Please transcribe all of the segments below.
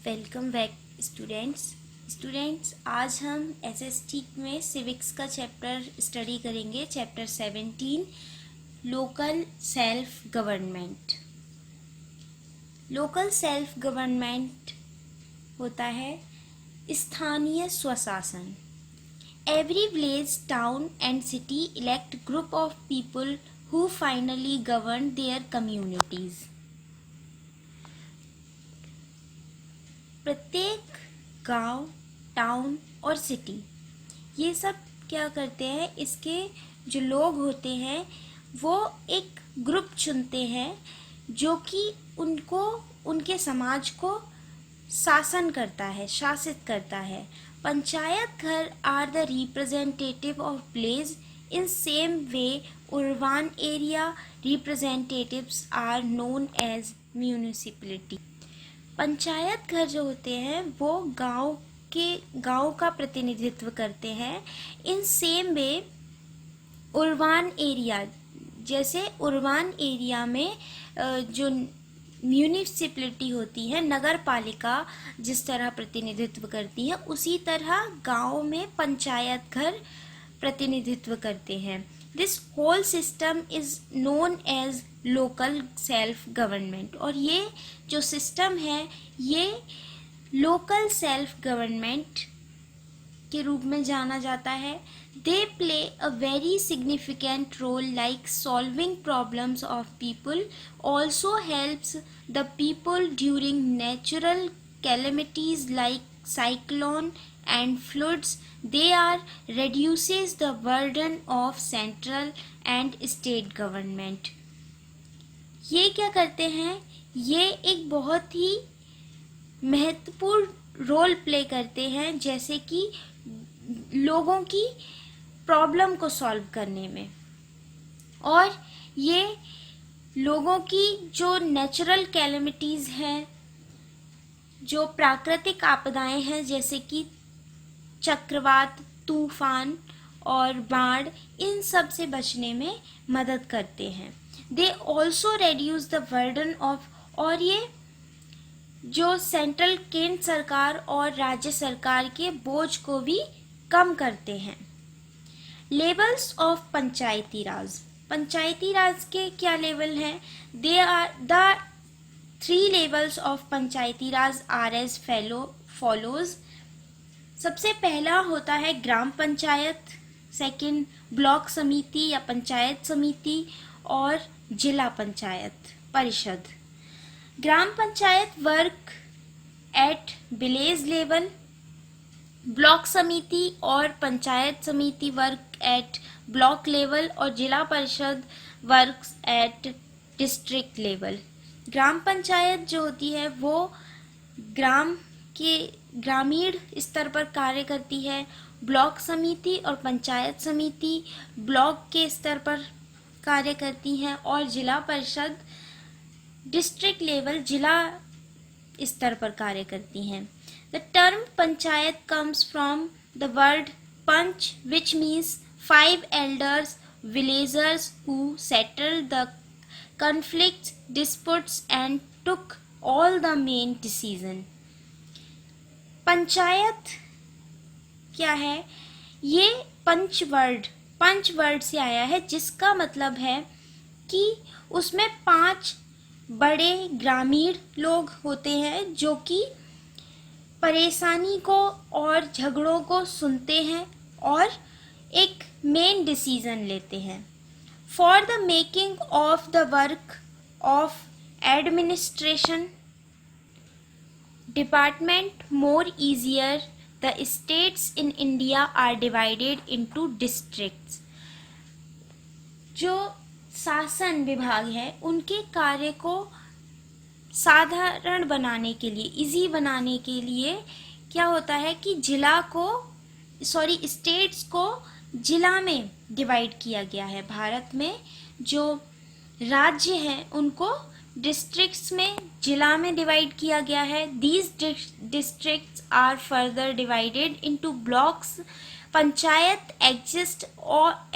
Welcome back students आज हम SST में सिविक्स का चैप्टर स्टडी करेंगे। Chapter 17 local self government. Local self government होता है स्थानीय स्वशासन। Every village, town and city elect group of people who finally govern their communities. प्रत्येक गांव, टाउन और सिटी ये सब क्या करते हैं, इसके जो लोग होते हैं वो एक ग्रुप चुनते हैं जो कि उनको, उनके समाज को शासन करता है, शासित करता है। पंचायत घर are the representative of village. In same way urban area representatives are known as municipality. Panchayat घर जो होते हैं वो गांव का प्रतिनिधित्व करते हैं। इन सेम वे उर्बान एरिया, जैसे उर्बान एरिया में जो म्यूनिसिपैलिटी होती है, नगर पालिका जिस तरह प्रतिनिधित्व करती है, उसी तरह गांव में पंचायत घर प्रतिनिधित्व करते हैं। This whole system is known as local self government. और ये जो सिस्टम है ये लोकल सेल्फ गवर्नमेंट के रूप में जाना जाता है। They play a very significant role like solving problems of people, also helps the people during natural calamities like cyclone and floods. They are reduces the burden of central and state government. ये क्या करते हैं, ये एक बहुत ही महत्वपूर्ण role play करते हैं, जैसे कि लोगों की प्रॉब्लम को सॉल्व करने में। और ये लोगों की जो नेचुरल कैलेमिटीज़ हैं, जो प्राकृतिक आपदाएं हैं, जैसे कि चक्रवात, तूफान और बाढ़, इन सब से बचने में मदद करते हैं। They also reduce the burden of, और ये जो सेंट्रल केंद्र सरकार और राज्य सरकार के बोझ को भी कम करते हैं। लेवल्स ऑफ पंचायती राज। पंचायती राज के क्या लेवल हैं? There are the 3 levels of Panchayati Raj are as follows. सबसे पहला होता है ग्राम पंचायत, सेकंड ब्लॉक समिति या पंचायत समिति, और जिला पंचायत परिषद। ग्राम panchayat work at village level, block समिति और पंचायत समिति वर्क एट ब्लॉक लेवल, और जिला परिषद वर्क्स एट डिस्ट्रिक्ट लेवल। ग्राम पंचायत जो होती है वो ग्रामीण स्तर पर कार्य करती है। ब्लॉक समिति और पंचायत समिति ब्लॉक के स्तर पर कार्य करती हैं, और जिला परिषद डिस्ट्रिक्ट लेवल, जिला स्तर पर कार्य करती हैं। The term panchayat comes from the word panch which means 5 elders villagers who settled the conflicts, disputes and took all the main decision. Panchayat क्या है? ये पंच वर्ड से आया है, जिसका मतलब है कि उसमें 5 बड़े ग्रामीण लोग होते हैं जो कि परेशानी को और झगड़ों को सुनते हैं और एक मेन डिसीजन लेते हैं। For the making of the work of administration department more easier, the states in India are divided into districts. जो शासन विभाग है उनके कार्य को साधारण बनाने के लिए, इजी बनाने के लिए क्या होता है कि स्टेट्स को जिला में डिवाइड किया गया है। भारत में जो राज्य हैं उनको डिस्ट्रिक्ट्स में, जिला में डिवाइड किया गया है। These districts are further divided into blocks. Panchayat exist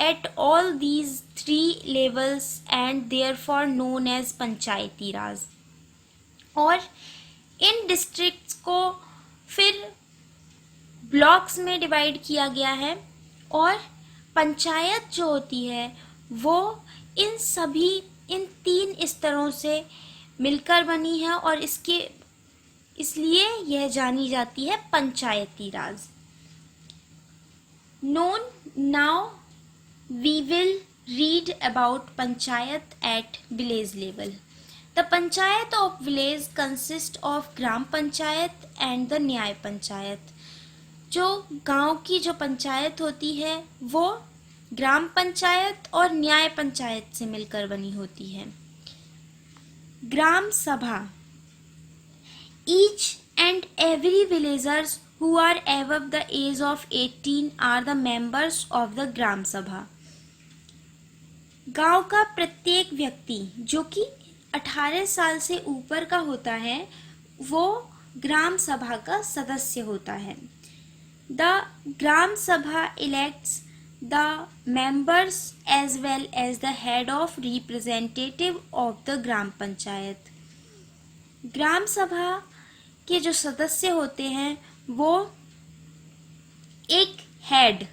at all these 3 levels and therefore known as panchayati raj. और इन डिस्ट्रिक्ट्स इसको फिर ब्लॉक्स में डिवाइड किया गया है और पंचायत जो होती है वो इन 3 स्तरों से मिलकर बनी है और इसलिए यह जानी जाती है पंचायती राज। Now we will read about panchayat at village level. The panchayat of village consists of gram panchayat and the न्याय पंचायत। जो गांव की जो पंचायत होती है वो ग्राम पंचायत और न्याय पंचायत से मिलकर बनी होती है। ग्राम सभा, each and every villagers who are above the age of 18 are the members of the ग्राम सभा। गांव का प्रत्येक व्यक्ति जो कि 18 साल से ऊपर का होता है वो ग्राम सभा का सदस्य होता है। The gram sabha elects the members as well as the head of representative of the gram panchayat. ग्राम सभा के जो सदस्य होते हैं वो एक हेड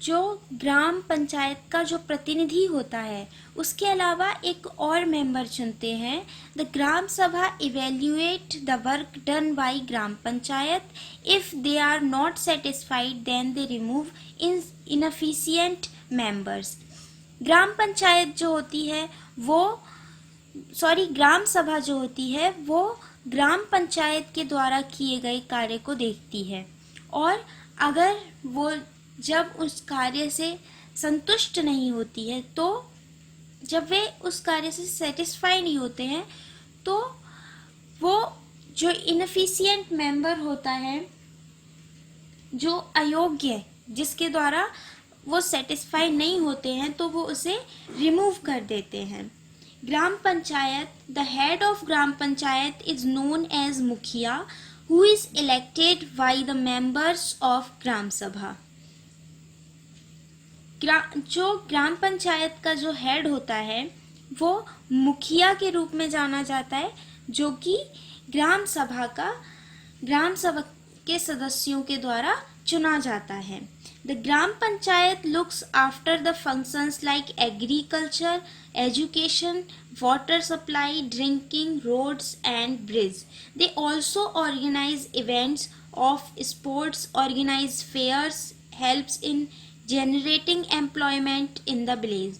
जो ग्राम पंचायत का जो प्रतिनिधि होता है उसके अलावा एक और मेंबर चुनते हैं। The gram sabha evaluate the work done by gram panchayat. If they are not satisfied then they remove inefficient members. ग्राम पंचायत जो होती है ग्राम सभा जो होती है वो ग्राम पंचायत के द्वारा किए गए कार्य को देखती है और अगर वो जब उस कार्य से संतुष्ट नहीं होती है तो जब वे उस कार्य से सेटिस्फाई नहीं होते हैं तो वो जो इनएफिशिएंट मेंबर होता है, जो अयोग्य, जिसके द्वारा वो सेटिस्फाई नहीं होते हैं तो वो उसे रिमूव कर देते हैं। Gram panchayat, the head of gram panchayat is known as mukhiya who is elected by the members of gram sabha. जो ग्राम पंचायत का जो हेड होता है वो मुखिया के रूप में जाना जाता है जो कि ग्राम सभा के सदस्यों के द्वारा चुना जाता है। The gram panchayat looks after the functions like agriculture, education, water supply, drinking, roads and bridge. They also organize events of sports, organize fairs, helps in generating employment in the village.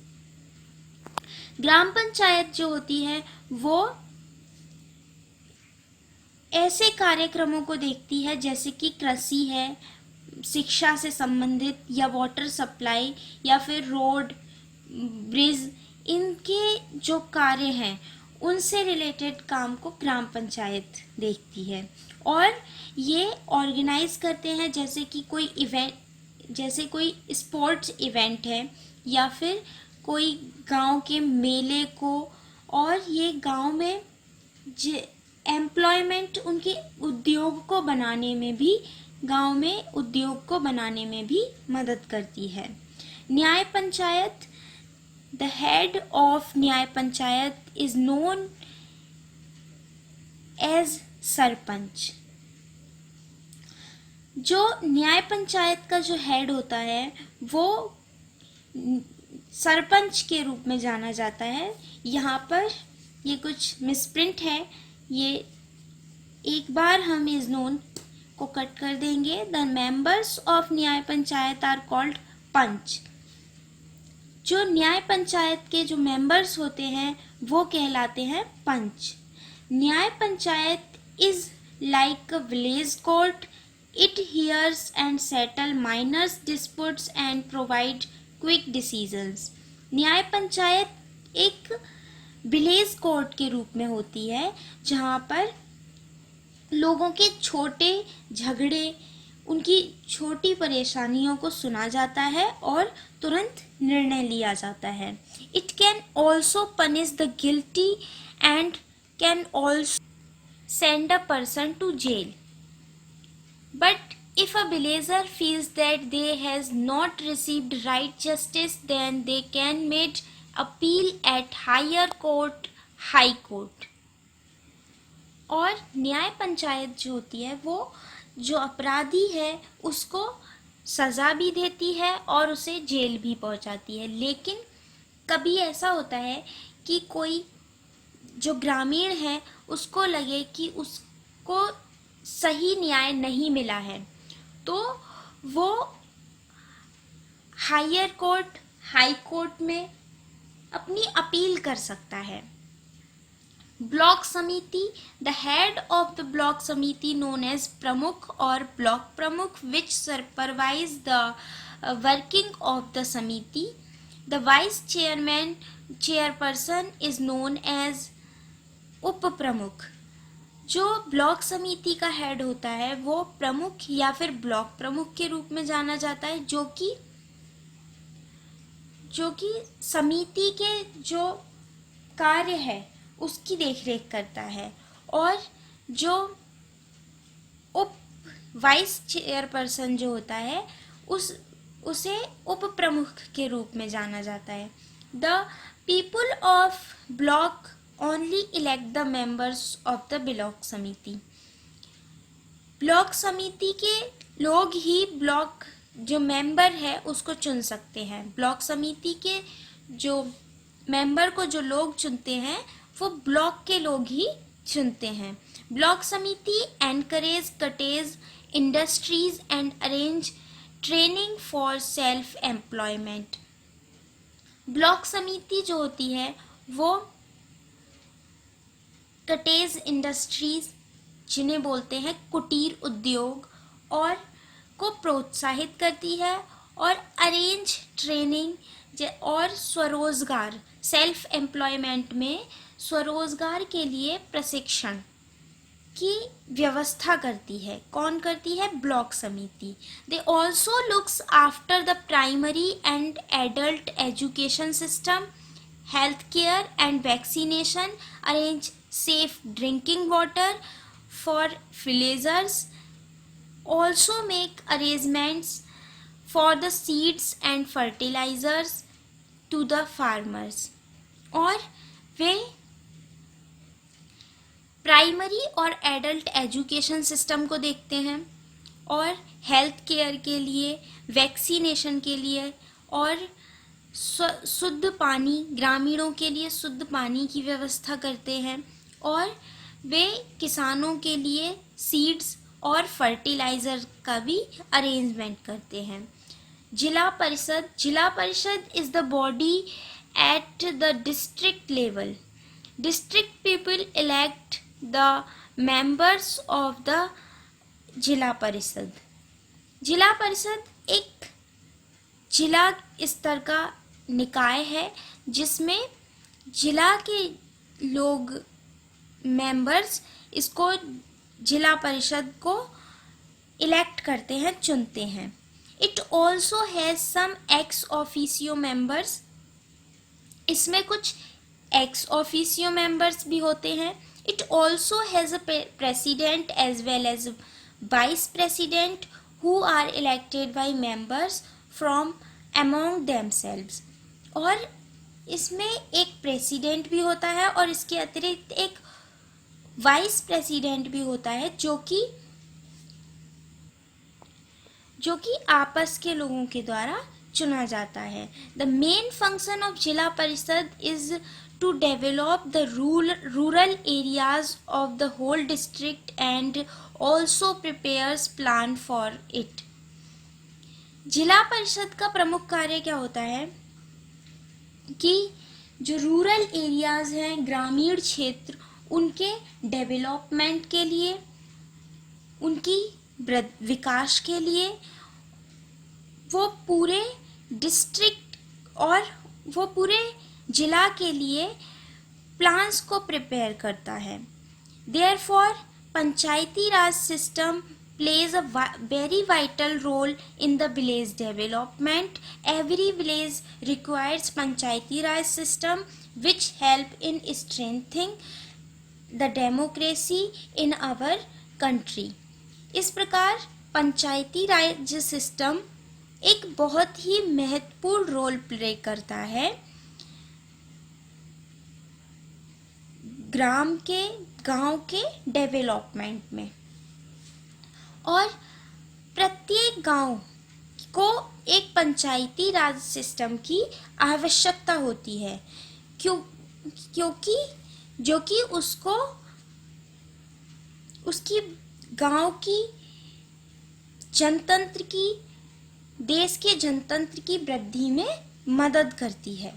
ग्राम पंचायत जो होती है वो ऐसे कार्यक्रमों को देखती है जैसे कि कृषि है, शिक्षा से संबंधित, या वाटर सप्लाई, या फिर रोड, ब्रिज, इनके जो कार्य हैं उनसे रिलेटेड काम को ग्राम पंचायत देखती है और ये ऑर्गेनाइज करते हैं जैसे कि कोई स्पोर्ट्स इवेंट है या फिर कोई गांव के मेले को, और ये गांव में एम्प्लॉयमेंट, उनके उद्योग को बनाने में भी मदद करती है। न्याय panchayat, the head of Nyaya Panchayat is known as sarpanch. जो न्याय पंचायत का जो हेड होता है वो सरपंच के रूप में जाना जाता है। यहाँ पर ये कुछ मिसप्रिंट है, ये एक बार हम इस नोन को कट कर देंगे। The members of Nyaya panchayat are called पंच। जो न्याय पंचायत के जो मेंबर्स होते हैं वो कहलाते हैं पंच। न्याय Panchayat is like a village court. It hears and settle minor disputes and provide quick decisions. न्याय पंचायत एक विलेज कोर्ट के रूप में होती है जहाँ पर लोगों के छोटे झगड़े, उनकी छोटी परेशानियों को सुना जाता है और तुरंत निर्णय लिया जाता है। It can also punish the guilty and can also send a person to jail. But if a villager feels that they has not received right justice, then they can made appeal at higher court, high court. और न्याय पंचायत जो होती है वो जो अपराधी है उसको सज़ा भी देती है और उसे जेल भी पहुंचाती है। लेकिन कभी ऐसा होता है कि कोई जो ग्रामीण है उसको लगे कि उसको सही न्याय नहीं मिला है, तो वो हायर कोर्ट, हाई कोर्ट में अपनी अपील कर सकता है। Block samiti, the head of the block samiti known as pramukh और block pramukh which supervise the working of the samiti. The vice chairman, chairperson is known as up pramukh. जो ब्लॉक समिति का हेड होता है वो प्रमुख या फिर ब्लॉक प्रमुख के रूप में जाना जाता है, जो कि समिति के जो कार्य है उसकी देखरेख करता है। और जो उप वाइस चेयरपर्सन जो होता है उसे उप प्रमुख के रूप में जाना जाता है। The people of block only elect the members of the block समिति। ब्लॉक समिति के लोग ही ब्लॉक जो मेंबर है उसको चुन सकते हैं। ब्लॉक समिति के जो मेंबर को जो लोग चुनते हैं वो ब्लॉक के लोग ही चुनते हैं। ब्लॉक समिति encourage cottage industries and arrange training for self employment. Block समिति जो होती है वो कटेज इंडस्ट्रीज, जिन्हें बोलते हैं कुटीर उद्योग, और को प्रोत्साहित करती है और अरेंज ट्रेनिंग और स्वरोजगार, सेल्फ एम्प्लॉयमेंट में स्वरोजगार के लिए प्रशिक्षण की व्यवस्था करती है। कौन करती है? ब्लॉक समिति। They also looks after the primary and adult education system, health care and vaccination, arrange safe drinking water for villagers, also make arrangements for the seeds and fertilizers to the farmers। और वे primary और adult education system को देखते हैं और health care के लिए, vaccination के लिए और शुद्ध पानी, ग्रामीणों के लिए शुद्ध पानी की व्यवस्था करते हैं। और वे किसानों के लिए सीड्स और फर्टिलाइज़र का भी अरेंजमेंट करते हैं। जिला परिषद is the body at the district level. District people elect the members of the जिला परिषद। जिला परिषद एक जिला स्तर का निकाय है जिसमें जिला के लोग, मेंबर्स, इसको जिला परिषद को इलेक्ट करते हैं, चुनते हैं। It also has some ex officio members. इसमें कुछ एक्स ऑफिशियो मेंबर्स भी होते हैं। It also has a president as well as vice president who are elected by members from among themselves. और इसमें एक प्रेसिडेंट भी होता है और इसके अतिरिक्त एक वाइस प्रेसिडेंट भी होता है जो कि आपस के लोगों के द्वारा चुना जाता है। The main function of Zila Parishad is to develop the rural areas of the whole district and also prepares plan for it. Zila Parishad का प्रमुख कार्य क्या होता है कि जो रूरल एरियाज हैं, ग्रामीण क्षेत्र, उनके डेवलपमेंट के लिए, उनकी विकास के लिए वो पूरे डिस्ट्रिक्ट और वो पूरे जिला के लिए प्लान्स को प्रिपेयर करता है। Therefore Panchayati Raj system plays a very vital role in the village development. Every village requires panchayati raj system which help in strengthening the democracy in our country. इस प्रकार पंचायती राज सिस्टम एक बहुत ही महत्वपूर्ण role play करता है गांव के development में। और प्रत्येक गांव को एक पंचायती राज सिस्टम की आवश्यकता होती है, क्योंकि जो कि उसको उसकी गांव की जनतंत्र की, देश के जनतंत्र की वृद्धि में मदद करती है।